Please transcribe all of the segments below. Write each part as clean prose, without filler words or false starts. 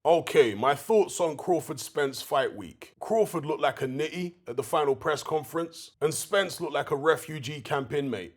Okay, my thoughts on Crawford-Spence fight week. Crawford looked like a nitty at the final press conference, and Spence looked like a refugee camp inmate.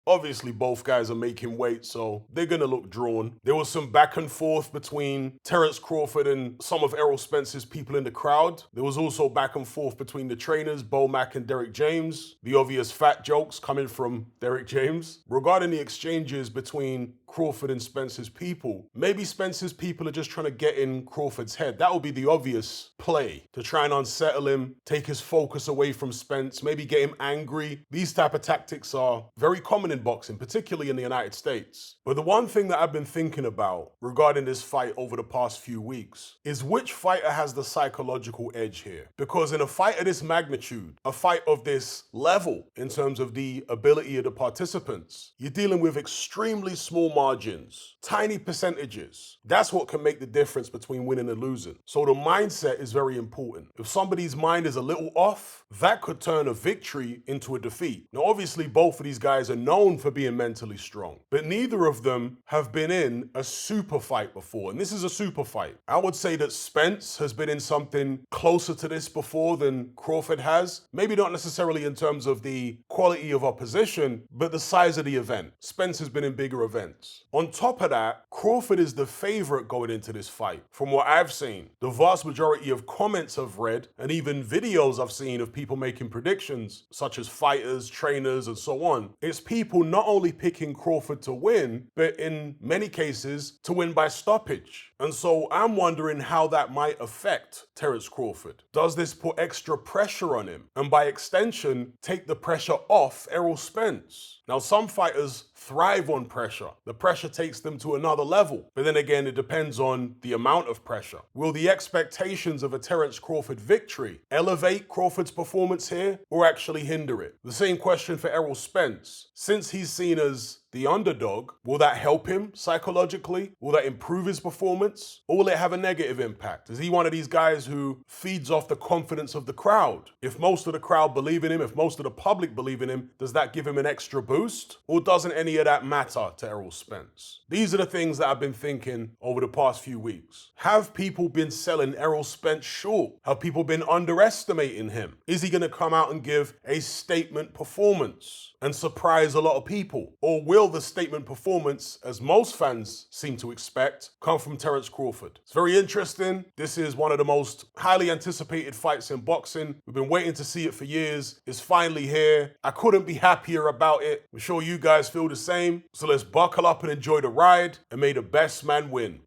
Obviously, both guys are making weight, so they're going to look drawn. There was some back and forth between Terence Crawford and some of Errol Spence's people in the crowd. There was also back and forth between the trainers, Bo Mack and Derek James. The obvious fat jokes coming from Derek James. Regarding the exchanges between Crawford and Spence's people, maybe Spence's people are just trying to get in Crawford's head. That would be the obvious play, to try and unsettle him, take his focus away from Spence, maybe get him angry. These type of tactics are very common in boxing, particularly in the United States. But the one thing that I've been thinking about regarding this fight over the past few weeks is which fighter has the psychological edge here. Because in a fight of this magnitude, a fight of this level in terms of the ability of the participants, you're dealing with extremely small margins, tiny percentages. That's what can make the difference between winning and losing. So the mindset is very important. If somebody's mind is a little off, that could turn a victory into a defeat. Now, obviously, both of these guys are known for being mentally strong, but neither of them have been in a super fight before, and this is a super fight. I would say that Spence has been in something closer to this before than Crawford has. Maybe not necessarily in terms of the quality of opposition, but the size of the event. Spence has been in bigger events. On top of that, Crawford is the favorite going into this fight. From what I've seen, the vast majority of comments I've read, and even videos I've seen of people making predictions, such as fighters, trainers, and so on, it's people not only picking Crawford to win, but in many cases, to win by stoppage. And so I'm wondering how that might affect Terence Crawford. Does this put extra pressure on him? And by extension, take the pressure off Errol Spence? Now, some fighters thrive on pressure. The pressure takes them to another level. But then again, it depends on the amount of pressure. Will the expectations of a Terence Crawford victory elevate Crawford's performance here or actually hinder it? The same question for Errol Spence. Since he's seen as the underdog, will that help him psychologically? Will that improve his performance? Or will it have a negative impact? Is he one of these guys who feeds off the confidence of the crowd? If most of the crowd believe in him, if most of the public believe in him, does that give him an extra boost? Or doesn't any of that matter to Errol Spence? These are the things that I've been thinking over the past few weeks. Have people been selling Errol Spence short? Have people been underestimating him? Is he going to come out and give a statement performance and surprise a lot of people? Or will the statement performance, as most fans seem to expect, come from Terence Crawford? It's very interesting. This is one of the most highly anticipated fights in boxing. We've been waiting to see it for years. It's finally here. I couldn't be happier about it. I'm sure you guys feel the same. So let's buckle up and enjoy the ride, and may the best man win.